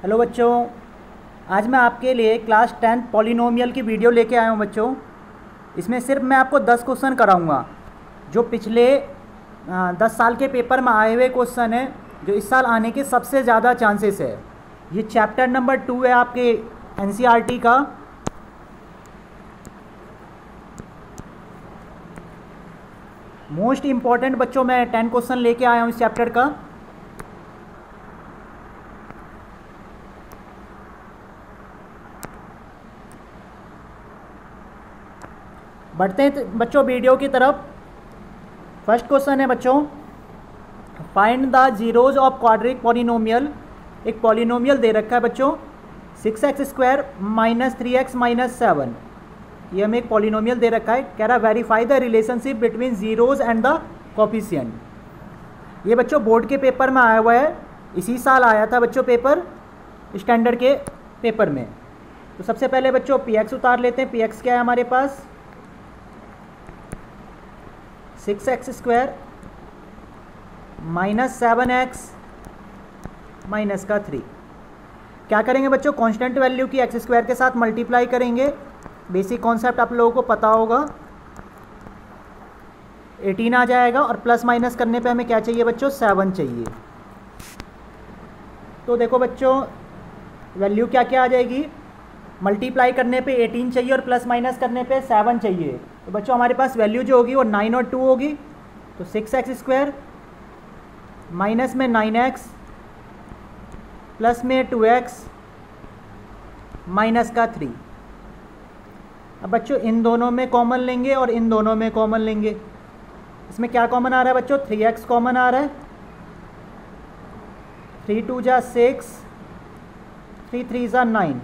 Hello बच्चों, आज मैं आपके लिए क्लास 10 पॉलिनोमियल की वीडियो लेके आया हूँ बच्चों। इसमें सिर्फ मैं आपको 10 क्वेश्चन कराऊँगा जो पिछले 10 साल के पेपर में आए हुए क्वेश्चन हैं, जो इस साल आने के सबसे ज़्यादा चांसेस है। ये चैप्टर नंबर 2 है आपके एनसीईआरटी का। मोस्ट इम्पॉर्टेंट बच्चों मैं 10 क्वेश्चन लेके आया हूँ इस चैप्टर का। बढ़ते हैं बच्चों वीडियो की तरफ। फर्स्ट क्वेश्चन है बच्चों, find the zeros of quadric polynomial. एक पॉलिनोमियल दे रखा है बच्चों 6x² - 3x - 7। ये हमें एक पॉलिनोमियल दे रखा है। कह रहा verify the relationship between zeros and the coefficient. ये बच्चों बोर्ड के पेपर में आया हुआ है, इसी साल आया था बच्चों पेपर, स्टैंडर्ड के पेपर में। तो सबसे पहले बच्चों px उतार लेते हैं। px क्या है हमारे पास 6x² - 7x - 3। क्या करेंगे बच्चों, कांस्टेंट वैल्यू की x² के साथ मल्टीप्लाई करेंगे। बेसिक कॉन्सेप्ट आप लोगों को पता होगा। 18 आ जाएगा और प्लस माइनस करने पे हमें क्या चाहिए बच्चों, 7 चाहिए। तो देखो बच्चों वैल्यू क्या क्या आ जाएगी, मल्टीप्लाई करने पे 18 चाहिए और प्लस माइनस करने पे 7 चाहिए। तो बच्चों हमारे पास वैल्यू जो होगी वो 9 और 2 होगी। तो 6x² माइनस में 9x प्लस में 2x माइनस का 3। अब बच्चों इन दोनों में कॉमन लेंगे और इन दोनों में कॉमन लेंगे। इसमें क्या कॉमन आ रहा है बच्चों, 3x कॉमन आ रहा है। 3 2 जा 6, 3 3 जा 9।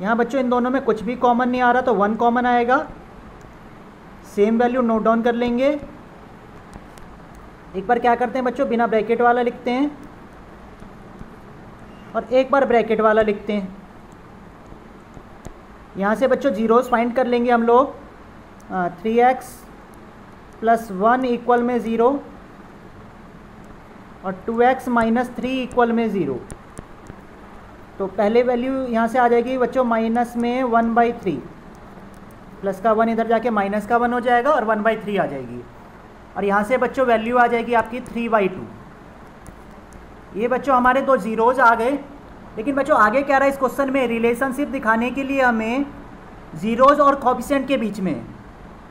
यहाँ बच्चों इन दोनों में कुछ भी कॉमन नहीं आ रहा तो 1 कॉमन आएगा। सेम वैल्यू नोट डाउन कर लेंगे। एक बार क्या करते हैं बच्चों, बिना ब्रैकेट वाला लिखते हैं और एक बार ब्रैकेट वाला लिखते हैं। यहाँ से बच्चों जीरोस फाइंड कर लेंगे हम लोग। 3x + 1 इक्वल में 0 और 2x - 3 इक्वल में 0। तो पहले वैल्यू यहाँ से आ जाएगी बच्चों माइनस में 1/3, प्लस का 1 इधर जाके माइनस का 1 हो जाएगा और 1/3 आ जाएगी। और यहाँ से बच्चों वैल्यू आ जाएगी आपकी 3/2। ये बच्चों हमारे दो जीरोज आ गए। लेकिन बच्चों आगे क्या रहा है इस क्वेश्चन में, रिलेशनशिप दिखाने के लिए हमें जीरोज और कोफिशिएंट के बीच में।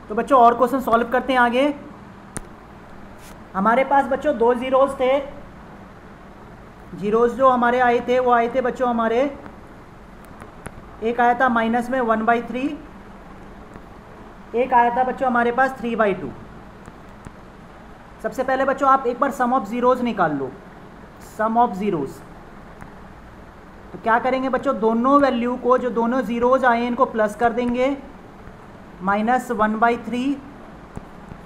तो बच्चों और क्वेश्चन सॉल्व करते हैं आगे। हमारे पास बच्चों दो जीरोज थे। जीरोज जो हमारे आए थे वो आए थे बच्चों हमारे, एक आया था माइनस में 1/3, एक आया था बच्चों हमारे पास 3/2। सबसे पहले बच्चों आप एक बार सम ऑफ जीरोज निकाल लो, सम ऑफ जीरोज। तो क्या करेंगे बच्चों, दोनों वैल्यू को, जो दोनों जीरोज आए इनको प्लस कर देंगे। -1/3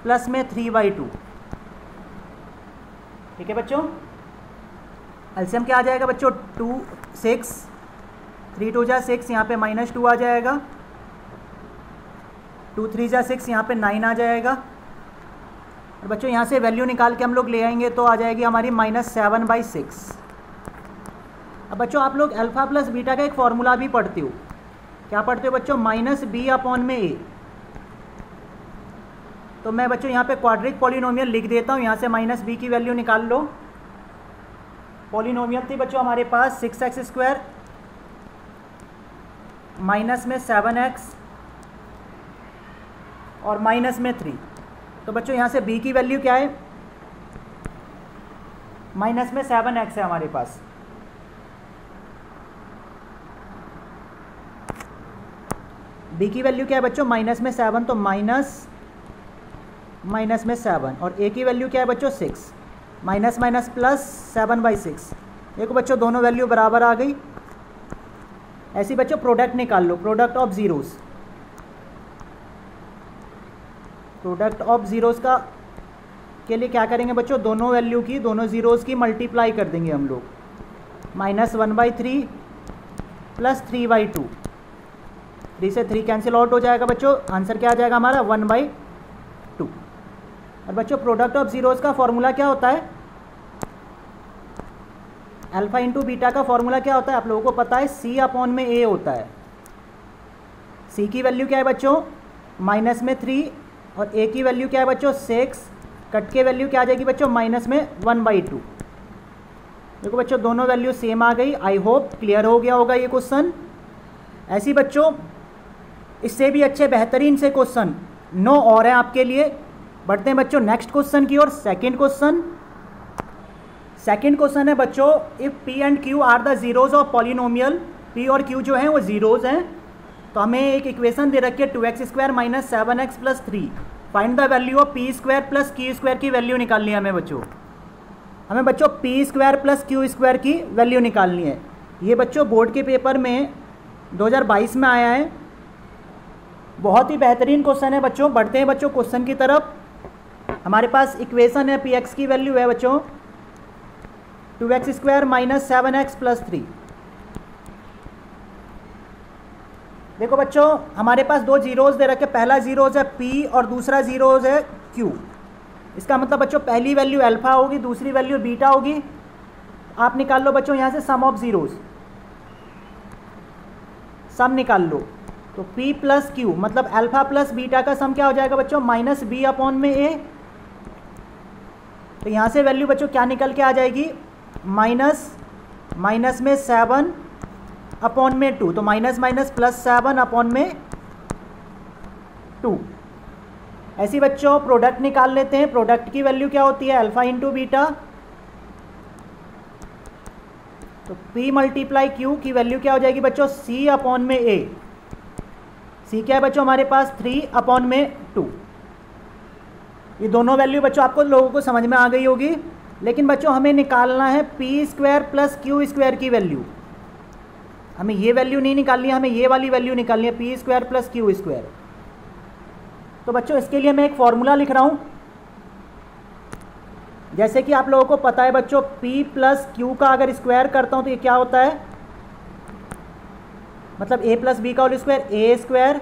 प्लस में 3/2। ठीक है बच्चों, एलसीएम क्या आ जाएगा बच्चों 2 6, 3 2 जा 6, यहाँ पे -2 आ जाएगा। 2 3 जा 6, यहाँ पे 9 आ जाएगा। और बच्चों यहाँ से वैल्यू निकाल के हम लोग ले आएंगे तो आ जाएगी हमारी -7/6। अब बच्चों आप लोग अल्फा प्लस बीटा का एक फॉर्मूला भी पढ़ते हो। क्या पढ़ते हो बच्चों, -b/a। तो मैं बच्चों यहाँ पे क्वाड्रिक पॉलिनोमियल लिख देता हूँ। यहाँ से -b की वैल्यू निकाल लो। पॉलिनोमियल थी बच्चों हमारे पास 6x² माइनस में 7x और माइनस में 3। तो बच्चों यहाँ से b की वैल्यू क्या है, माइनस में 7x है हमारे पास। b की वैल्यू क्या है बच्चों, माइनस में 7, तो माइनस में 7। और a की वैल्यू क्या है बच्चों 6, माइनस माइनस प्लस 7/6। देखो बच्चों दोनों वैल्यू बराबर आ गई। ऐसी बच्चों प्रोडक्ट निकाल लो, product of zeros. Product of zeros का के लिए क्या करेंगे बच्चों, दोनों वैल्यू की, दोनों जीरोस की मल्टीप्लाई कर देंगे हम लोग। -1/3 प्लस 3/2। 3 से 3 कैंसिल आउट हो जाएगा बच्चों। आंसर क्या आ जाएगा हमारा 1/2। और बच्चों प्रोडक्ट ऑफ जीरोस का फॉर्मूला क्या होता है, अल्फ़ा इंटू बीटा का फॉर्मूला क्या होता है आप लोगों को पता है, सी अपॉन में ए होता है। सी की वैल्यू क्या है बच्चों, माइनस में 3, और ए की वैल्यू क्या है बच्चों 6, कट के वैल्यू क्या आ जाएगी बच्चों माइनस में 1/2। देखो बच्चों दोनों वैल्यू सेम आ गई। आई होप क्लियर हो गया होगा ये क्वेश्चन। ऐसी बच्चों इससे भी अच्छे बेहतरीन से क्वेश्चन 9 और हैं आपके लिए। बढ़ते हैं बच्चों नेक्स्ट क्वेश्चन की ओर। सेकंड क्वेश्चन है बच्चों, if P and Q R the zeros of polynomial, P और क्यू जो हैं वो जीरोज हैं, तो हमें एक इक्वेशन दे रखी है 2x² - 7x + 3। Find the value of p² + q² की वैल्यू निकालनी है हमें बच्चों। p² + q² की वैल्यू निकालनी है। ये बच्चों बोर्ड के पेपर में 2022 में आया है। बहुत ही बेहतरीन क्वेश्चन है बच्चों। बढ़ते हैं बच्चों क्वेश्चन की तरफ। हमारे पास इक्वेशन है px की वैल्यू है बच्चों 2x² - 7x + 3। देखो बच्चों हमारे पास दो जीरोज दे रखे, पहला जीरोज है p और दूसरा जीरोज है q। इसका मतलब बच्चों पहली वैल्यू अल्फा होगी, दूसरी वैल्यू बीटा होगी। आप निकाल लो बच्चों यहाँ से सम ऑफ जीरोज, सम निकाल लो। तो p + q मतलब अल्फा प्लस बीटा का सम क्या हो जाएगा बच्चों -b अपॉन में a। तो यहाँ से वैल्यू बच्चों क्या निकल के आ जाएगी, माइनस में 7 अपॉन में 2, तो माइनस प्लस 7 अपॉन में 2। ऐसी बच्चों प्रोडक्ट निकाल लेते हैं। प्रोडक्ट की वैल्यू क्या होती है, अल्फा इंटू बीटा। तो p × q की वैल्यू क्या हो जाएगी बच्चों c अपॉन में a। c क्या है बच्चों हमारे पास 3 अपॉन में 2। ये दोनों वैल्यू बच्चों आपको लोगों को समझ में आ गई होगी। लेकिन बच्चों हमें निकालना है p² + q² की वैल्यू। हमें ये वैल्यू नहीं निकालनी है, हमें ये वाली वैल्यू निकालनी है p² + q²। तो बच्चों इसके लिए मैं एक फॉर्मूला लिख रहा हूँ। जैसे कि आप लोगों को पता है बच्चों p + q का अगर स्क्वायर करता हूँ तो ये क्या होता है, मतलब a + b का whole square a²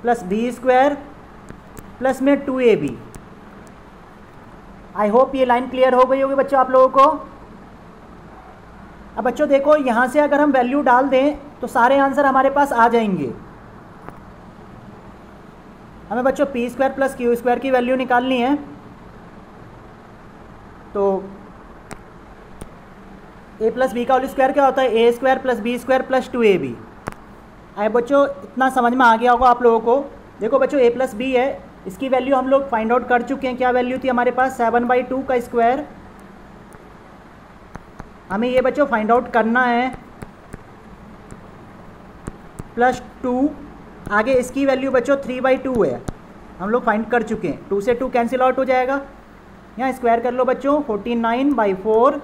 + b² plus में 2ab। आई होप ये लाइन क्लियर हो गई होगी बच्चों आप लोगों को। अब बच्चों देखो यहाँ से अगर हम वैल्यू डाल दें तो सारे आंसर हमारे पास आ जाएंगे। हमें बच्चों p² + q² की वैल्यू निकालनी है। तो a + b का होल स्क्वायर क्या होता है, a² + b² + 2ab। आए बच्चों इतना समझ में आ गया होगा आप लोगों को। देखो बच्चों a + b है, इसकी वैल्यू हम लोग फाइंड आउट कर चुके हैं। क्या वैल्यू थी हमारे पास 7/2 का स्क्वायर। हमें ये बच्चों फाइंड आउट करना है +2। आगे इसकी वैल्यू बच्चों 3/2 है, हम लोग फाइंड कर चुके हैं। 2 से 2 कैंसिल आउट हो जाएगा। यहाँ स्क्वायर कर लो बच्चों 49/4।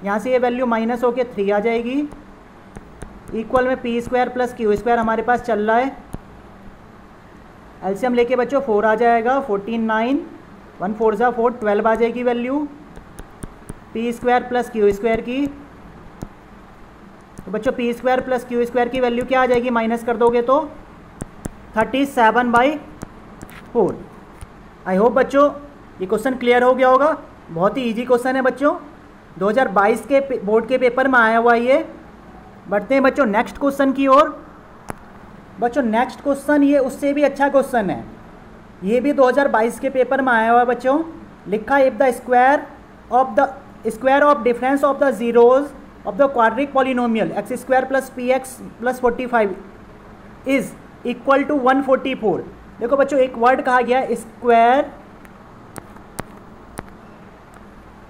यहाँ से ये वैल्यू माइनस होके 3 आ जाएगी। इक्वल में p² + q² हमारे पास चल रहा है। एलसीएम लेके बच्चों 4 आ जाएगा। 49 1 4 = 4 12 आ जाएगी वैल्यू p² + q² की। तो बच्चों p² + q² की वैल्यू क्या आ जाएगी, माइनस कर दोगे तो 37/4। आई होप बच्चों ये क्वेश्चन क्लियर हो गया होगा। बहुत ही इजी क्वेश्चन है बच्चों, 2022 के बोर्ड के पेपर में आया हुआ ये। बढ़ते हैं बच्चों नेक्स्ट क्वेश्चन की ओर। बच्चों नेक्स्ट क्वेश्चन ये उससे भी अच्छा क्वेश्चन है, ये भी 2022 के पेपर में आया हुआ है बच्चों। लिखा if the square of difference of the zeros of the quadratic polynomial x² + px + 45 is equal to 144। देखो बच्चों एक वर्ड कहा गया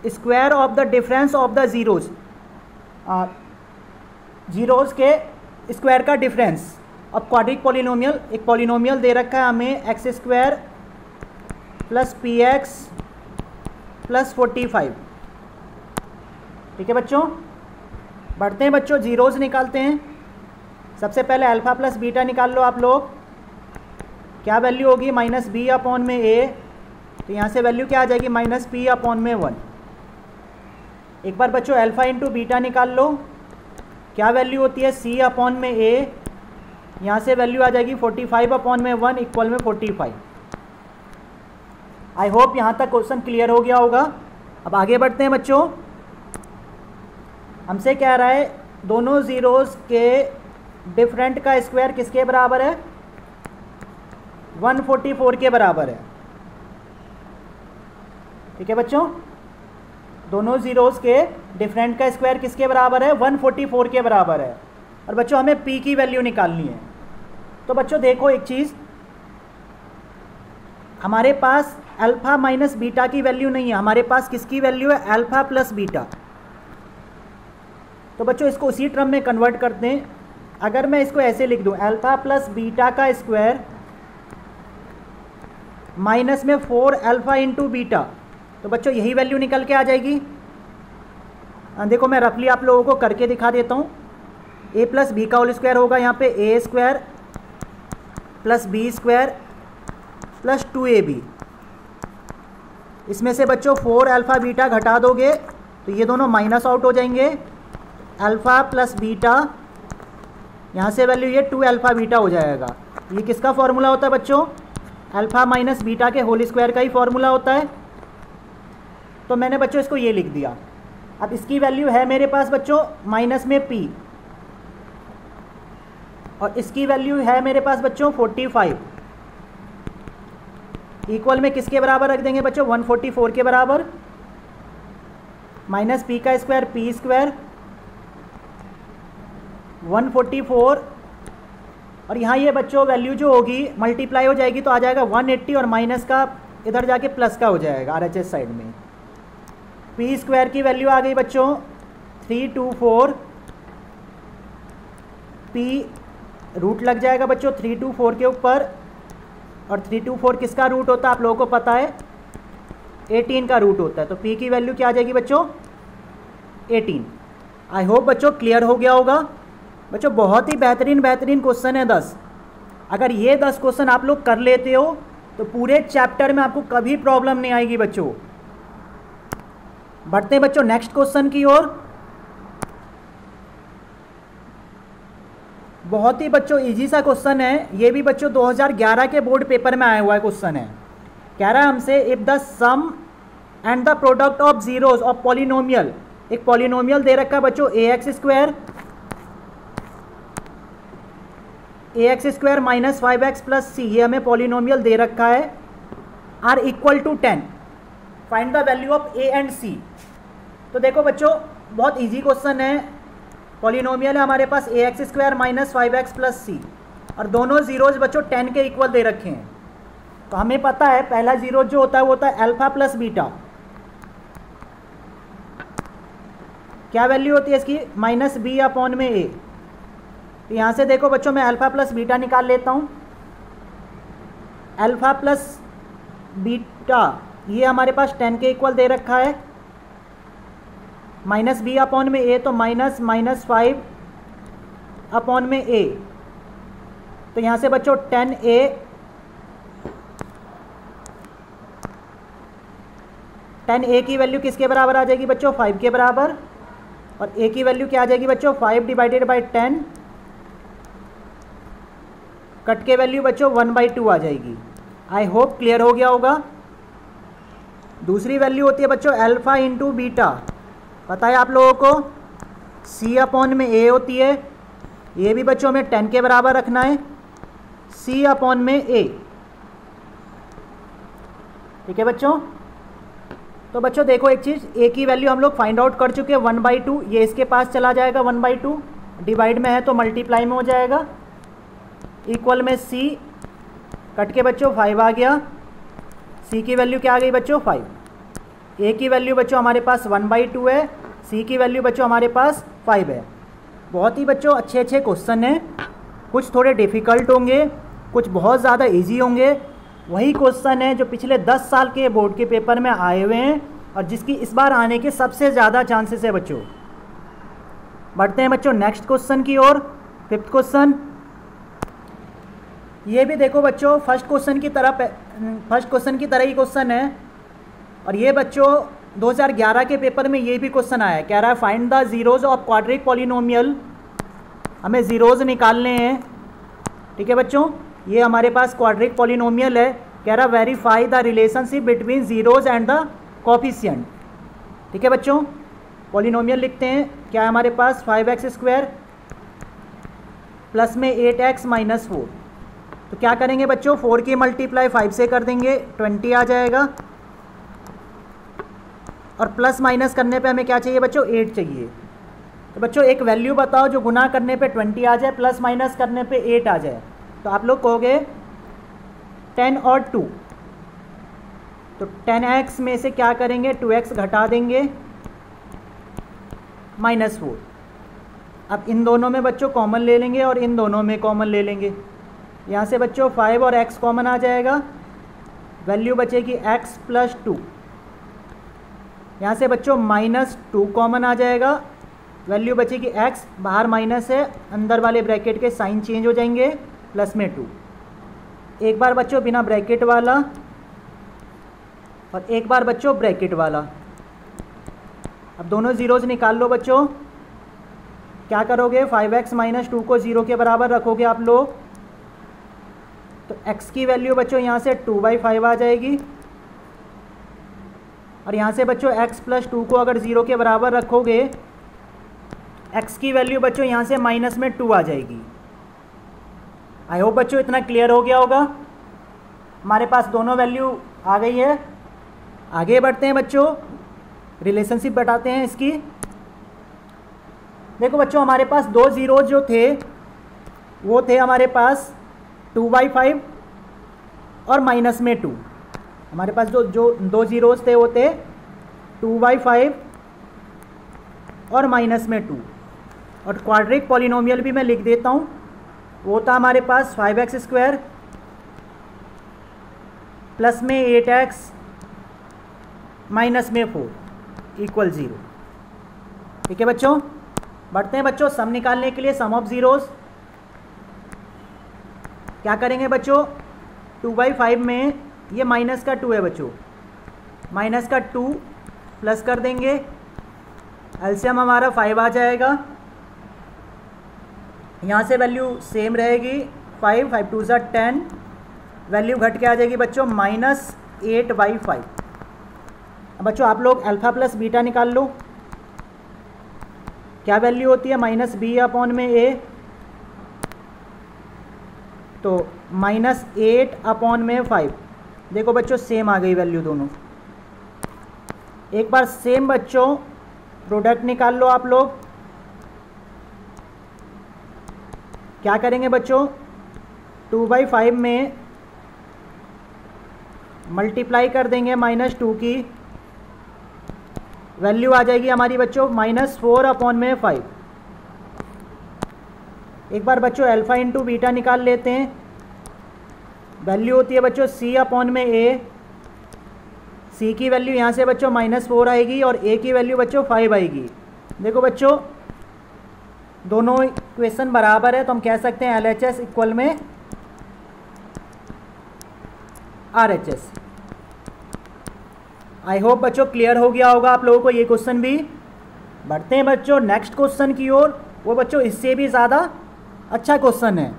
square of the difference of the zeros, zeros के स्क्वायर का डिफरेंस। अब क्वाड्रिक पॉलिनोमियल, एक पॉलिनोमियल दे रखा है हमें x² + px + 45। ठीक है बच्चों, बढ़ते हैं बच्चों जीरोज निकालते हैं। सबसे पहले अल्फ़ा + बीटा निकाल लो आप लोग। क्या वैल्यू होगी, -b अपॉन में a। तो यहाँ से वैल्यू क्या आ जाएगी, -p अपॉन में 1। एक बार बच्चों अल्फ़ा इंटू बीटा निकाल लो। क्या वैल्यू होती है, c अपॉन में a। यहाँ से वैल्यू आ जाएगी 45 अपॉन में 1 इक्वल में 45। आई होप यहाँ तक क्वेश्चन क्लियर हो गया होगा। अब आगे बढ़ते हैं बच्चों। हमसे कह रहा है दोनों ज़ीरोज़ के डिफरेंट का स्क्वायर किसके बराबर है, 144 के बराबर है। ठीक है बच्चों, दोनों ज़ीरोज़ के डिफरेंट का स्क्वायर किसके बराबर है, 144 के बराबर है। और बच्चों हमें p की वैल्यू निकालनी है। तो बच्चों देखो एक चीज़, हमारे पास अल्फ़ा माइनस बीटा की वैल्यू नहीं है, हमारे पास किसकी वैल्यू है, अल्फ़ा प्लस बीटा। तो बच्चों इसको उसी टर्म में कन्वर्ट करते हैं। अगर मैं इसको ऐसे लिख दूं, अल्फ़ा प्लस बीटा का स्क्वायर माइनस में 4 अल्फ़ा इंटू बीटा, तो बच्चों यही वैल्यू निकल के आ जाएगी। देखो मैं रफली आप लोगों को करके दिखा देता हूँ। a प्लस बी का होल स्क्वायर होगा यहाँ पे a square plus B square plus 2ab। इसमें से बच्चों 4 अल्फ़ा बीटा घटा दोगे तो ये दोनों माइनस आउट हो जाएंगे। अल्फ़ा प्लस बीटा, यहाँ से वैल्यू ये 2 अल्फ़ा बीटा हो जाएगा। ये किसका फॉर्मूला होता है बच्चों, अल्फ़ा माइनस बीटा के होल स्क्वायर का ही फॉर्मूला होता है। तो मैंने बच्चों इसको ये लिख दिया। अब इसकी वैल्यू है मेरे पास बच्चों माइनस में p, और इसकी वैल्यू है मेरे पास बच्चों 45। इक्वल में किसके बराबर रख देंगे बच्चों, 144 के बराबर। माइनस p का स्क्वायर p स्क्वायर 144, और यहाँ ये बच्चों वैल्यू जो होगी मल्टीप्लाई हो जाएगी तो आ जाएगा 180, और माइनस का इधर जाके प्लस का हो जाएगा RHS साइड में। p स्क्वायर की वैल्यू आ गई बच्चों 324, p रूट लग जाएगा बच्चों 324 के ऊपर, और 324 किसका रूट होता है आप लोगों को पता है, 18 का रूट होता है। तो p की वैल्यू क्या आ जाएगी बच्चों, 18। आई होप बच्चों क्लियर हो गया होगा। बच्चों बहुत ही बेहतरीन क्वेश्चन है 10। अगर ये 10 क्वेश्चन आप लोग कर लेते हो तो पूरे चैप्टर में आपको कभी प्रॉब्लम नहीं आएगी बच्चों। बढ़ते हैं बच्चों नेक्स्ट क्वेश्चन की ओर। बहुत ही बच्चों इजी सा क्वेश्चन है, ये भी बच्चों 2011 के बोर्ड पेपर में आया हुआ है क्वेश्चन है। कह रहा है हमसे if the sum and the product of zeros of polynomial, एक पॉलिनोमियल दे रखा है बच्चों ax square minus 5x plus C, ये हमें पॉलिनोमियल दे रखा है, are equal to 10, find the value of a and c। तो देखो बच्चों बहुत इजी क्वेश्चन है। पॉलिनोमियल है हमारे पास ax square minus 5x plus C, और दोनों जीरोज बच्चों 10 के इक्वल दे रखे हैं। तो हमें पता है पहला जीरो जो होता है वो होता है अल्फा प्लस बीटा। क्या वैल्यू होती है इसकी, माइनस बी अपॉन में a। तो यहाँ से देखो बच्चों मैं अल्फा प्लस बीटा निकाल लेता हूँ। अल्फा प्लस बीटा ये हमारे पास 10 के इक्वल दे रखा है, माइनस बी अपॉन में a, तो माइनस 5 अपॉन में a। तो यहाँ से बच्चों 10a की वैल्यू किसके बराबर आ जाएगी बच्चों, 5 के बराबर, और a की वैल्यू क्या आ जाएगी बच्चों 5 डिवाइडेड बाई 10, कट के वैल्यू बच्चों 1/2 आ जाएगी। आई होप क्लियर हो गया होगा। दूसरी वैल्यू होती है बच्चों अल्फा इंटू बीटा, पता है आप लोगों को, c अपॉन में a होती है, ये भी बच्चों में 10 के बराबर रखना है, c अपॉन में a। ठीक है बच्चों। तो बच्चों देखो एक चीज़, a की वैल्यू हम लोग फाइंड आउट कर चुके हैं 1/2, ये इसके पास चला जाएगा 1/2, डिवाइड में है तो मल्टीप्लाई में हो जाएगा, इक्वल में c, कट के बच्चों 5 आ गया, c की वैल्यू क्या आ गई बच्चों 5, a की वैल्यू बच्चों हमारे पास 1/2 है, c की वैल्यू बच्चों हमारे पास 5 है। बहुत ही बच्चों अच्छे क्वेश्चन हैं, कुछ थोड़े डिफ़िकल्ट होंगे, कुछ बहुत ज़्यादा इजी होंगे। वही क्वेश्चन है जो पिछले 10 साल के बोर्ड के पेपर में आए हुए हैं और जिसकी इस बार आने के सबसे ज़्यादा चांसेस है बच्चों। बढ़ते हैं बच्चों नेक्स्ट क्वेश्चन की ओर। 5th क्वेश्चन, ये भी देखो बच्चों फर्स्ट क्वेश्चन की तरह ही क्वेश्चन है, और ये बच्चों 2011 के पेपर में ये भी क्वेश्चन आया है। कह रहा है find the zeros of quadric polynomial, हमें जीरोज निकालने हैं। ठीक है बच्चों, ये हमारे पास क्वाड्रिक पॉलिनोमियल है। कह रहा verify the relationship between zeros and the coefficient. ठीक है बच्चों, पॉलिनोमियल लिखते हैं, क्या है हमारे पास 5x² प्लस में 8x माइनस 4। तो क्या करेंगे बच्चों, 4 की मल्टीप्लाई 5 से कर देंगे, 20 आ जाएगा। और प्लस माइनस करने पे हमें क्या चाहिए बच्चों, 8 चाहिए। तो बच्चों एक वैल्यू बताओ जो गुना करने पे 20 आ जाए, प्लस माइनस करने पे 8 आ जाए। तो आप लोग कहोगे 10 और 2। तो 10x में से क्या करेंगे, 2x घटा देंगे, -4। अब इन दोनों में बच्चों कॉमन ले लेंगे और इन दोनों में कॉमन ले लेंगे। यहाँ से बच्चों 5 और x कॉमन आ जाएगा, वैल्यू बचेगी x + 2। यहाँ से बच्चों -2 कॉमन आ जाएगा, वैल्यू बचेगी x, बाहर माइनस है, अंदर वाले ब्रैकेट के साइन चेंज हो जाएंगे, प्लस में 2। एक बार बच्चों बिना ब्रैकेट वाला और एक बार बच्चों ब्रैकेट वाला। अब दोनों ज़ीरोज़ निकाल लो बच्चों। क्या करोगे, 5x - 2 को 0 के बराबर रखोगे आप लोग। तो x की वैल्यू बच्चों यहाँ से 2/5 आ जाएगी। और यहाँ से बच्चों x + 2 को अगर 0 के बराबर रखोगे, x की वैल्यू बच्चों यहाँ से -2 आ जाएगी। आई होप बच्चों इतना क्लियर हो गया होगा। हमारे पास दोनों वैल्यू आ गई है। आगे बढ़ते हैं बच्चों, रिलेशनशिप बताते हैं इसकी। देखो बच्चों हमारे पास दो ज़ीरो जो थे वो थे हमारे पास 2/5 और -2। हमारे पास जो दो ज़ीरोज़ थे वो थे 2/5 और -2। और क्वाड्रिक पॉलिनोमियल भी मैं लिख देता हूँ, वो था हमारे पास 5x² प्लस में 8x माइनस में 4 = 0। ठीक है बच्चों, बढ़ते हैं बच्चों सम निकालने के लिए, सम ऑफ ज़ीरोज़। क्या करेंगे बच्चों, 2/5 में ये -2 है बच्चों, -2 प्लस कर देंगे, एलसीएम हमारा 5 आ जाएगा। यहाँ से वैल्यू सेम रहेगी, 5 2 = 10, वैल्यू घट के आ जाएगी बच्चों -8/5। अब बच्चों आप लोग अल्फ़ा प्लस बीटा निकाल लो। क्या वैल्यू होती है, -b/a। तो -8/5। देखो बच्चों सेम आ गई वैल्यू दोनों। एक बार सेम बच्चों प्रोडक्ट निकाल लो आप लोग। क्या करेंगे बच्चों, 2/5 में मल्टीप्लाई कर देंगे -2 की, वैल्यू आ जाएगी हमारी बच्चों -4/5। एक बार बच्चों अल्फ़ा × बीटा निकाल लेते हैं। वैल्यू होती है बच्चों c/a। c की वैल्यू यहाँ से बच्चों -4 आएगी और a की वैल्यू बच्चों 5 आएगी। देखो बच्चों दोनों इक्वेशन बराबर है, तो हम कह सकते हैं LHS इक्वल में RHS। आई होप बच्चों क्लियर हो गया होगा आप लोगों को ये क्वेश्चन भी। बढ़ते हैं बच्चों नेक्स्ट क्वेश्चन की ओर। वो बच्चों इससे भी ज़्यादा अच्छा क्वेश्चन है।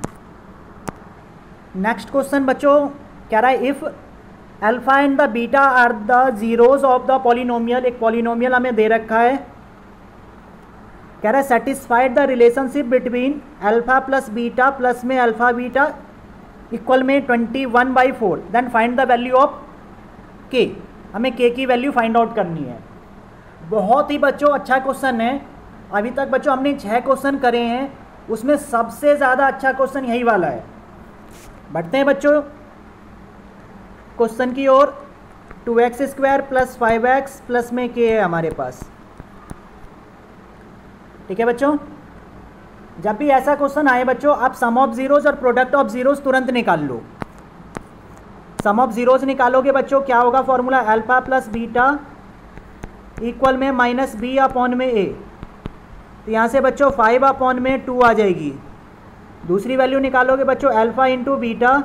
नेक्स्ट क्वेश्चन बच्चों कह रहा है, if alpha and the beta are the zeros of the polynomial. एक पॉलिनोमियल हमें दे रखा है, कह रहा है satisfied the relationship between alpha plus beta plus में अल्फ़ा बीटा इक्वल में 21/4, then find the value of k। हमें k की वैल्यू फाइंड आउट करनी है। बहुत ही बच्चों अच्छा क्वेश्चन है। अभी तक बच्चों हमने 6 क्वेश्चन करे हैं, उसमें सबसे ज़्यादा अच्छा क्वेश्चन यही वाला है। बढ़ते हैं बच्चों क्वेश्चन की ओर। 2x² + 5x प्लस में k है हमारे पास। ठीक है बच्चों, जब भी ऐसा क्वेश्चन आए बच्चों आप सम ऑफ ज़ीरोज़ और प्रोडक्ट ऑफ ज़ीरोज़ तुरंत निकाल लो। सम ऑफ ज़ीरोज़ निकालोगे बच्चों, क्या होगा formula, alpha plus beta equal में -b/a। तो यहाँ से बच्चों 5/2 आ जाएगी। दूसरी वैल्यू निकालोगे बच्चों अल्फ़ा × बीटा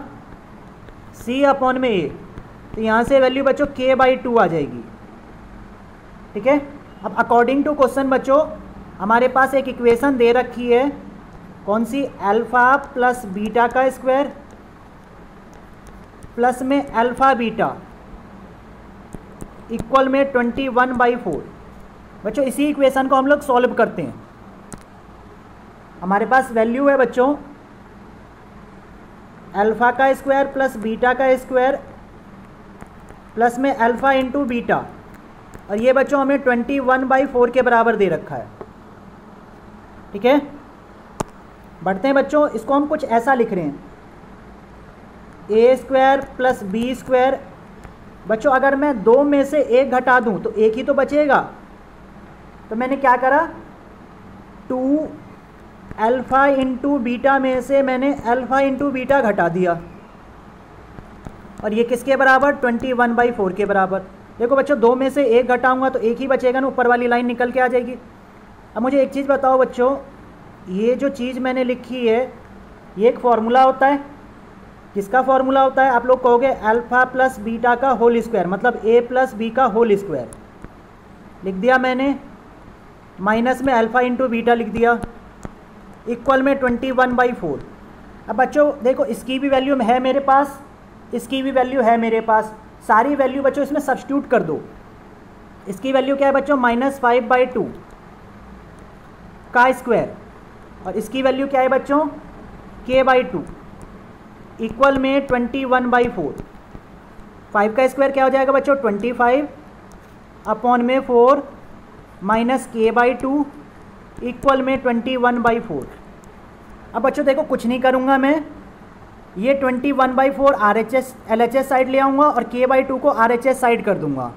c/a। तो यहाँ से वैल्यू बच्चों k/2 आ जाएगी। ठीक है, अब अकॉर्डिंग टू क्वेश्चन बच्चों हमारे पास एक इक्वेशन दे रखी है, कौन सी, अल्फ़ा प्लस बीटा का स्क्वायर प्लस में अल्फ़ा बीटा इक्वल में 21/4। बच्चों इसी इक्वेशन को हम लोग सॉल्व करते हैं। हमारे पास वैल्यू है बच्चों अल्फ़ा का स्क्वायर प्लस बीटा का स्क्वायर प्लस में अल्फ़ा इंटू बीटा, और ये बच्चों हमें 21/4 के बराबर दे रखा है। ठीक है, बढ़ते हैं बच्चों, इसको हम कुछ ऐसा लिख रहे हैं ए स्क्वायर प्लस बी स्क्वायर। बच्चों अगर मैं 2 में से 1 घटा दूं तो 1 ही तो बचेगा, तो मैंने क्या करा 2 अल्फ़ा इंटू बीटा में से मैंने अल्फ़ा इंटू बीटा घटा दिया, और ये किसके बराबर 21/4 के बराबर। देखो बच्चों 2 में से 1 घटाऊंगा तो 1 ही बचेगा ना, ऊपर वाली लाइन निकल के आ जाएगी। अब मुझे एक चीज़ बताओ बच्चों, ये जो चीज़ मैंने लिखी है ये एक फार्मूला होता है। किसका फार्मूला होता है? आप लोग कहोगे अल्फ़ा प्लस बीटा का होल स्क्वायर, मतलब ए प्लस बी का होल स्क्वायर लिख दिया मैंने, माइनस में अल्फ़ा इंटू बीटा लिख दिया, इक्वल में 21/4। अब बच्चों देखो इसकी भी वैल्यू है मेरे पास, इसकी भी वैल्यू है मेरे पास, सारी वैल्यू बच्चों इसमें सब्स्टिट्यूट कर दो। इसकी वैल्यू क्या है बच्चों -5/2 का स्क्वायर, और इसकी वैल्यू क्या है बच्चों k/2 इक्वल में 21/4। 5 का स्क्वायर क्या हो जाएगा बच्चों 25/4 माइनस k/2 इक्वल में 21/4। अब बच्चों देखो कुछ नहीं करूँगा मैं, ये 21/4 RHS LHS साइड ले आऊँगा और k/2 को RHS साइड कर दूँगा।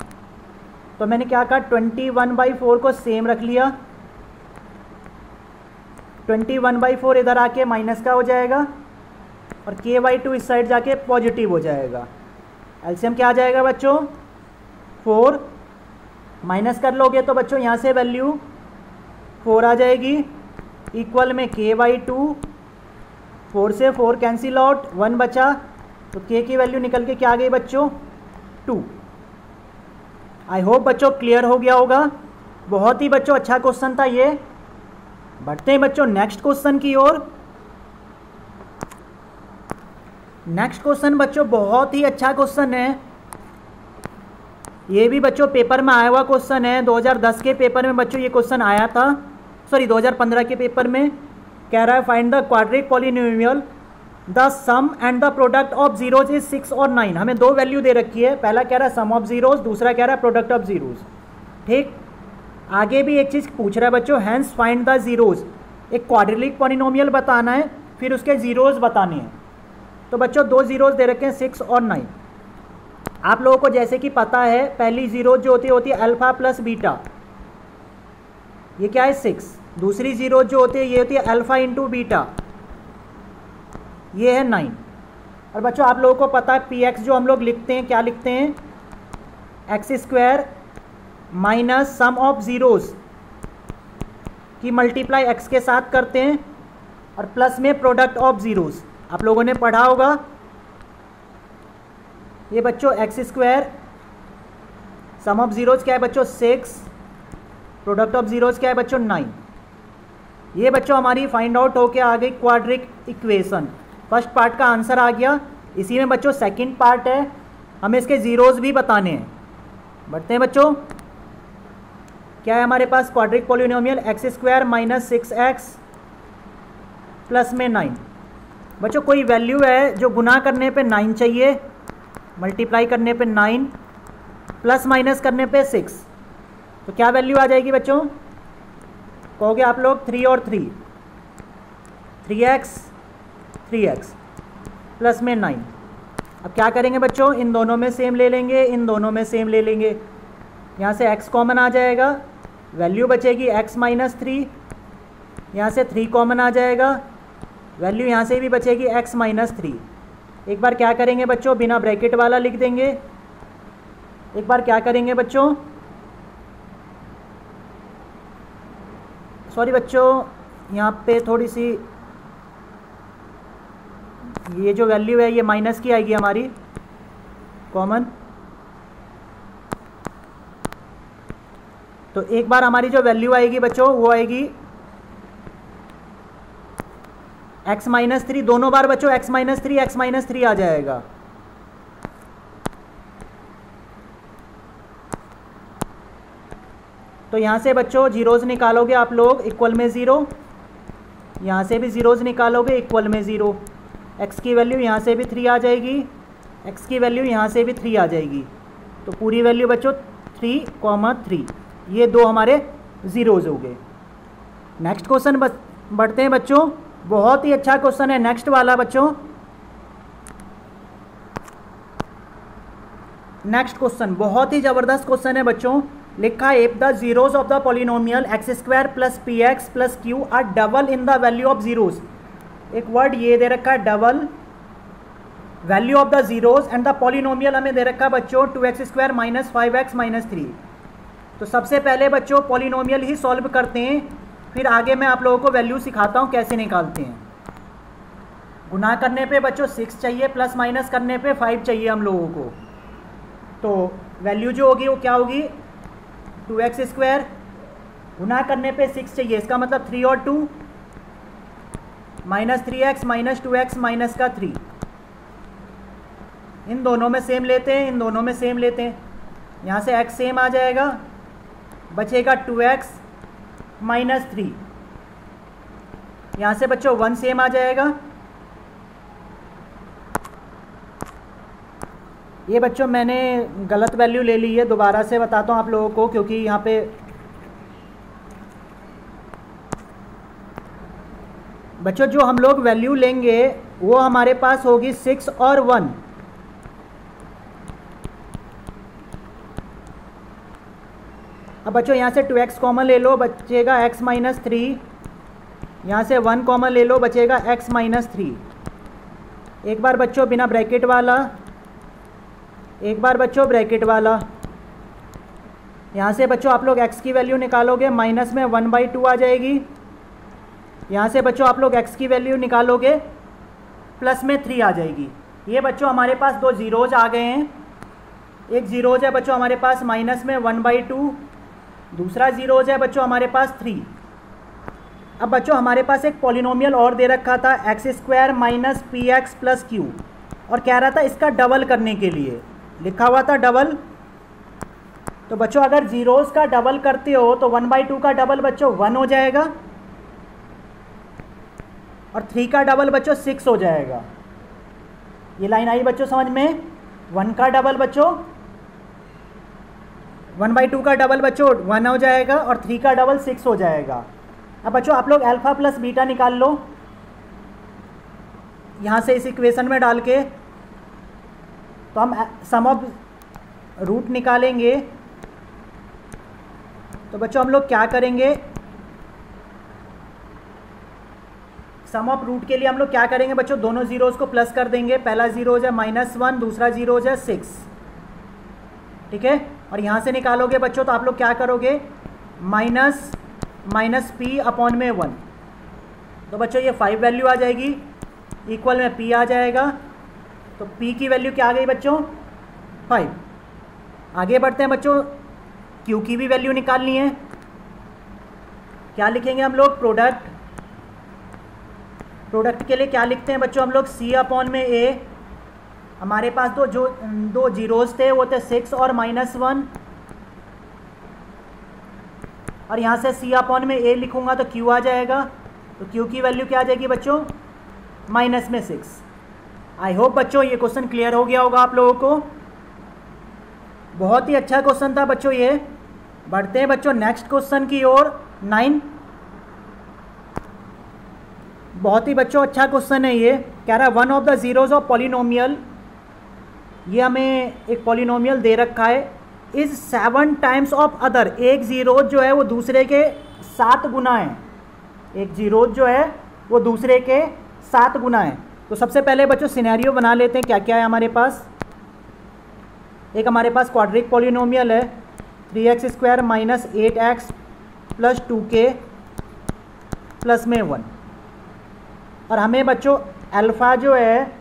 तो मैंने क्या कहा 21/4 को सेम रख लिया, 21/4 इधर आके माइनस का हो जाएगा और k/2 इस साइड जाके पॉजिटिव हो जाएगा। एलसीएम क्या आ जाएगा बच्चों 4, माइनस कर लोगे तो बच्चों यहाँ से वैल्यू 4 आ जाएगी, इक्वल में k/2, 4 से 4 कैंसिल आउट, 1 बचा, तो k की वैल्यू निकल के क्या आ गई बच्चों 2। आई होप बच्चों क्लियर हो गया होगा। बहुत ही बच्चों अच्छा क्वेश्चन था ये। बढ़ते हैं बच्चों नेक्स्ट क्वेश्चन की ओर। नेक्स्ट क्वेश्चन बच्चों बहुत ही अच्छा क्वेश्चन है, ये भी बच्चों पेपर में आया हुआ क्वेश्चन है। 2010 के पेपर में बच्चों ये क्वेश्चन आया था, सॉरी 2015 के पेपर में। कह रहा है find the quadratic polynomial the sum and the product of zeros is 6 और 9। हमें 2 वैल्यू दे रखी है, पहला कह रहा है सम ऑफ जीरोज, दूसरा कह रहा है प्रोडक्ट ऑफ जीरोज। ठीक, आगे भी एक चीज़ पूछ रहा है बच्चों, हैंस फाइंड द जीरोज। एक क्वाड्रिक पॉलिनोमियल बताना है, फिर उसके जीरोज बताने हैं। तो बच्चों 2 जीरोज दे रखे हैं 6 और 9। आप लोगों को जैसे कि पता है पहली जीरो जो होती है अल्फ़ा प्लस बीटा, ये क्या है 6। दूसरी जीरो जो होती है ये होती है अल्फ़ा इंटू बीटा, ये है 9। और बच्चों आप लोगों को पता है पी एक्स जो हम लोग लिखते हैं, क्या लिखते हैं x² minus sum of zeros की मल्टीप्लाई x के साथ करते हैं, और प्लस में प्रोडक्ट ऑफ ज़ीरोज़। आप लोगों ने पढ़ा होगा ये बच्चों x², सम ऑफ ज़ीरोज़ क्या है बच्चों 6, प्रोडक्ट ऑफ ज़ीरोज़ क्या है बच्चों 9। ये बच्चों हमारी फाइंड आउट होके आ गई क्वाड्रिक इक्वेशन। फर्स्ट पार्ट का आंसर आ गया। इसी में बच्चों सेकंड पार्ट है, हमें इसके ज़ीरोज़ भी बताने हैं। बढ़ते हैं बच्चों, क्या है हमारे पास quadratic polynomial x² minus 6x plus में 9। बच्चों कोई वैल्यू है जो गुना करने पे 9 चाहिए, मल्टीप्लाई करने पे 9, प्लस माइनस करने पे 6, तो क्या वैल्यू आ जाएगी बच्चों? कहोगे आप लोग 3 और 3, 3x प्लस में 9। अब क्या करेंगे बच्चों, इन दोनों में सेम ले लेंगे, इन दोनों में सेम ले लेंगे, यहाँ से x कॉमन आ जाएगा, वैल्यू बचेगी x माइनस 3, यहाँ से 3 कॉमन आ जाएगा, वैल्यू यहाँ से भी बचेगी x माइनस 3। एक बार क्या करेंगे बच्चों, बिना ब्रैकेट वाला लिख देंगे। एक बार क्या करेंगे बच्चों, सॉरी बच्चों यहाँ पे थोड़ी सी ये जो वैल्यू है ये माइनस की आएगी हमारी कॉमन। तो एक बार हमारी जो वैल्यू आएगी बच्चों वो आएगी x माइनस 3, दोनों बार बच्चों x माइनस 3 आ जाएगा। तो यहाँ से बच्चों जीरोज़ निकालोगे आप लोग इक्वल में 0, यहाँ से भी जीरोज़ निकालोगे इक्वल में 0। x की वैल्यू यहाँ से भी 3 आ जाएगी, x की वैल्यू यहाँ से भी 3 आ जाएगी। तो पूरी वैल्यू बच्चों 3,3, ये दो हमारे ज़ीरोज़ हो गए। नेक्स्ट क्वेश्चन बढ़ते हैं बच्चों, बहुत ही अच्छा क्वेश्चन है नेक्स्ट वाला बच्चों। नेक्स्ट क्वेश्चन बहुत ही ज़बरदस्त क्वेश्चन है बच्चों। लिखा है if the zeros of the polynomial x square plus P x plus Q R double in the value of zeros. एक वर्ड ये दे रखा है double, value of the zeros, and the polynomial हमें दे रखा है बच्चों 2x square minus 5x minus 3। तो सबसे पहले बच्चों पॉलिनोमियल ही सॉल्व करते हैं, फिर आगे मैं आप लोगों को वैल्यू सिखाता हूँ कैसे निकालते हैं। गुना करने पे बच्चों 6 चाहिए, प्लस माइनस करने पे 5 चाहिए हम लोगों को। तो वैल्यू जो होगी वो क्या होगी 2x स्क्वायर, गुना करने पे 6 चाहिए, इसका मतलब 3 और 2 minus 3x minus 2x minus का 3। इन दोनों में सेम लेते हैं, इन दोनों में सेम लेते हैं। यहाँ से x सेम आ जाएगा, बचेगा 2x माइनस 3। यहाँ से बच्चों 1 सेम आ जाएगा। ये बच्चों मैंने गलत वैल्यू ले ली है, दोबारा से बताता हूँ आप लोगों को, क्योंकि यहाँ पे बच्चों जो हम लोग वैल्यू लेंगे वो हमारे पास होगी 6 और 1। अब बच्चों यहाँ से 2x कॉमन ले लो, बचेगा x माइनस 3। यहाँ से 1 कॉमन ले लो, बचेगा x माइनस 3। एक बार बच्चों बिना ब्रैकेट वाला, एक बार बच्चों ब्रैकेट वाला। यहाँ से बच्चों आप लोग x की वैल्यू निकालोगे, माइनस में 1/2 आ जाएगी। यहाँ से बच्चों आप लोग x की वैल्यू निकालोगे, प्लस में 3 आ जाएगी। ये बच्चों हमारे पास दो जीरोज आ गए हैं। एक जीरोज है बच्चों हमारे पास माइनस में 1/2, दूसरा जीरोज है बच्चों हमारे पास 3। अब बच्चों हमारे पास एक पॉलिनोमियल और दे रखा था x square minus P x plus Q, और कह रहा था इसका डबल करने के लिए, लिखा हुआ था डबल। तो बच्चों अगर जीरोस का डबल करते हो तो 1/2 का डबल बच्चों 1 हो जाएगा, और 3 का डबल बच्चों 6 हो जाएगा। ये लाइन आई बच्चों समझ में? 1 का डबल बच्चों 1/2 का डबल बच्चों 1 हो जाएगा, और 3 का डबल 6 हो जाएगा। अब बच्चों आप लोग अल्फ़ा प्लस बीटा निकाल लो यहाँ से इस इक्वेशन में डाल के। तो हम सम ऑफ रूट निकालेंगे। तो बच्चों हम लोग क्या करेंगे, सम ऑफ रूट के लिए हम लोग क्या करेंगे बच्चों, दोनों जीरोज को प्लस कर देंगे। पहला जीरोज है -1, दूसरा जीरोज है 6, ठीक है। और यहाँ से निकालोगे बच्चों तो आप लोग क्या करोगे, माइनस p अपॉन में 1। तो बच्चों ये 5 वैल्यू आ जाएगी, इक्वल में p आ जाएगा। तो p की वैल्यू क्या आ गई बच्चों 5। आगे बढ़ते हैं बच्चों, q की भी वैल्यू निकालनी है। क्या लिखेंगे हम लोग, प्रोडक्ट के लिए क्या लिखते हैं बच्चों हम लोग, c अपॉन में a। हमारे पास दो जीरोज थे, वो थे 6 और -1, और यहाँ से c अपॉन में a लिखूंगा तो q आ जाएगा। तो q की वैल्यू क्या आ जाएगी बच्चों, माइनस में 6। आई होप बच्चों ये क्वेश्चन क्लियर हो गया होगा आप लोगों को। बहुत ही अच्छा क्वेश्चन था बच्चों ये। बढ़ते हैं बच्चों नेक्स्ट क्वेश्चन की ओर। 9 बहुत ही बच्चों अच्छा क्वेश्चन है ये। कह रहा है one of the zeros of polynomial, ये हमें एक पॉलिनोमियल दे रखा है, इज 7 टाइम्स ऑफ अदर। एक जीरोज जो है वो दूसरे के 7 गुना है। एक जीरोज जो है वो दूसरे के 7 गुना है। तो सबसे पहले बच्चों सिनेरियो बना लेते हैं, क्या क्या है हमारे पास। एक हमारे पास क्वाड्रिक पॉलिनोमियल है 3x square minus 8x plus 2k plus में 1, और हमें बच्चों अल्फ़ा जो है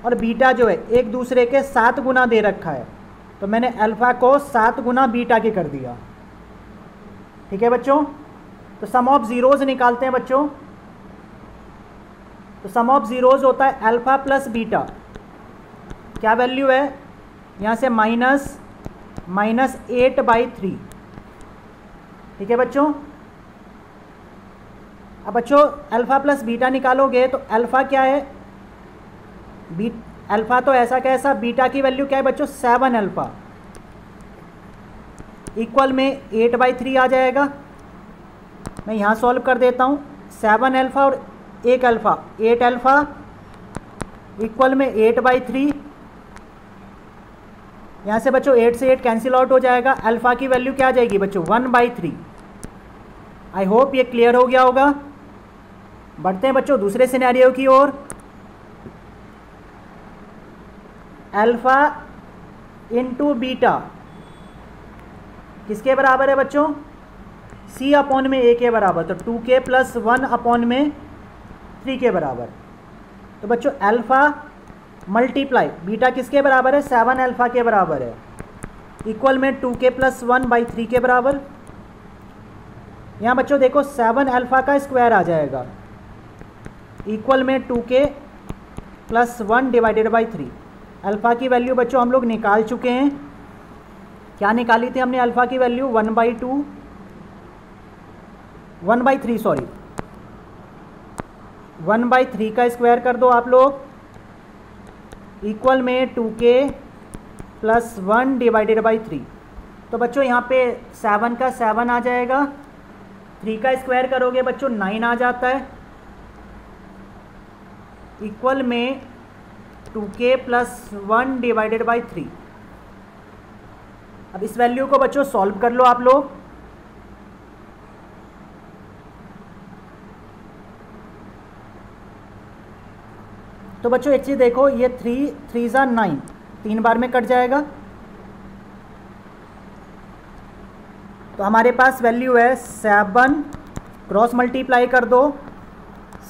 और बीटा जो है एक दूसरे के 7 गुना दे रखा है। तो मैंने अल्फ़ा को 7 गुना बीटा के कर दिया, ठीक है बच्चों। तो सम ऑफ ज़ीरोज़ निकालते हैं बच्चों। तो सम ऑफ ज़ीरोज़ होता है अल्फ़ा प्लस बीटा। क्या वैल्यू है यहाँ से, -8/3। ठीक है बच्चों। अब बच्चों अल्फ़ा प्लस बीटा निकालोगे तो अल्फ़ा क्या है, अल्फ़ा तो ऐसा कैसा, बीटा की वैल्यू क्या है बच्चों 7 अल्फ़ा इक्वल में 8/3 आ जाएगा। मैं यहाँ सॉल्व कर देता हूँ। 7 अल्फ़ा और 1 अल्फ़ा, 8 अल्फ़ा इक्वल में 8/3। यहाँ से बच्चों 8 से 8 कैंसिल आउट हो जाएगा। अल्फ़ा की वैल्यू क्या आ जाएगी बच्चों 1/3। आई होप ये क्लियर हो गया होगा। बढ़ते हैं बच्चों दूसरे सिनेरियो की ओर। अल्फ़ा इंटू बीटा किसके बराबर है बच्चों, c अपॉन में a के बराबर, तो 2k + 1 अपॉन में 3 के बराबर। तो बच्चों अल्फ़ा मल्टीप्लाई बीटा किसके बराबर है 7 अल्फ़ा के बराबर है, इक्वल में 2k + 1/3 के बराबर। यहाँ बच्चों देखो 7 अल्फ़ा का स्क्वायर आ जाएगा, इक्वल में 2k + 1 डिवाइडेड बाई 3। अल्फ़ा की वैल्यू बच्चों हम लोग निकाल चुके हैं। क्या निकाली थी हमने अल्फ़ा की वैल्यू 1/3 सॉरी 1/3 का स्क्वायर कर दो आप लोग, इक्वल में 2k + 1 डिवाइडेड बाई 3। तो बच्चों यहाँ पे 7 का 7 आ जाएगा, 3 का स्क्वायर करोगे बच्चों 9 आ जाता है, इक्वल में 2k + 1 डिवाइडेड बाई 3। अब इस वैल्यू को बच्चों सॉल्व कर लो आप लोग। तो बच्चों एक चीज़ देखो, ये 3 × 9 3 बार में कट जाएगा। तो हमारे पास वैल्यू है 7, क्रॉस मल्टीप्लाई कर दो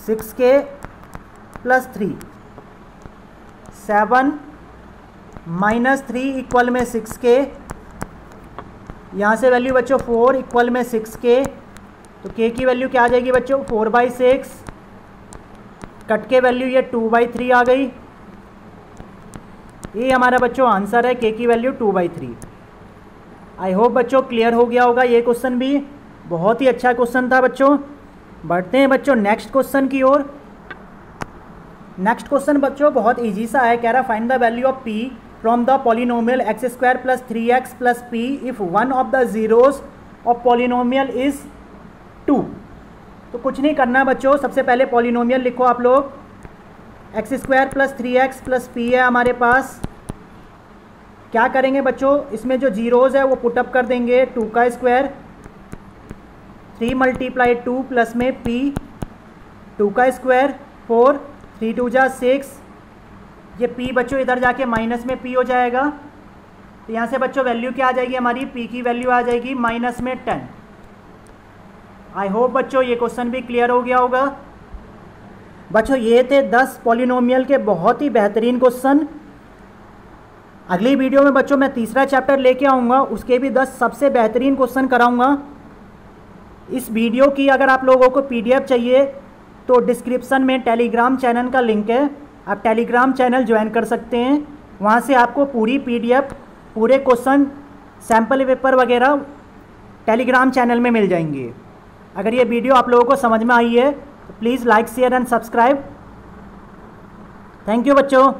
6k + 3, 7 - 3 इक्वल में 6k। यहाँ से वैल्यू बच्चों 4 इक्वल में 6k। तो k की वैल्यू क्या आ जाएगी बच्चों 4/6, कट के वैल्यू ये 2/3 आ गई। ये हमारा बच्चों आंसर है, k की वैल्यू 2/3। आई होप बच्चों क्लियर हो गया होगा। ये क्वेश्चन भी बहुत ही अच्छा क्वेश्चन था बच्चों। बढ़ते हैं बच्चों नेक्स्ट क्वेश्चन की ओर। नेक्स्ट क्वेश्चन बच्चों बहुत इजी सा है। कह रहा find the value of p from the polynomial x² + 3x + p if one of the zeros of polynomial is 2। तो कुछ नहीं करना बच्चों, सबसे पहले पॉलिनोमियल लिखो आप लोग। x² + 3x + p है हमारे पास। क्या करेंगे बच्चों, इसमें जो जीरोज है वो पुटअप कर देंगे। 2 का स्क्वायर, 3 × 2 प्लस में p, 2 का स्क्वायर 4, 3 × 2 = 6। ये p बच्चों इधर जाके माइनस में p हो जाएगा। तो यहाँ से बच्चों वैल्यू क्या आ जाएगी हमारी, p की वैल्यू आ जाएगी -10। आई होप बच्चों ये क्वेश्चन भी क्लियर हो गया होगा। बच्चों ये थे 10 पॉलिनोमियल के बहुत ही बेहतरीन क्वेश्चन। अगली वीडियो में बच्चों मैं तीसरा चैप्टर लेके आऊँगा, उसके भी 10 सबसे बेहतरीन क्वेश्चन कराऊँगा। इस वीडियो की अगर आप लोगों को PDF चाहिए तो डिस्क्रिप्शन में टेलीग्राम चैनल का लिंक है, आप टेलीग्राम चैनल ज्वाइन कर सकते हैं। वहाँ से आपको पूरी PDF, पूरे क्वेश्चन, सैम्पल पेपर वगैरह टेलीग्राम चैनल में मिल जाएंगे। अगर ये वीडियो आप लोगों को समझ में आई है तो please like, share and subscribe. Thank you बच्चों।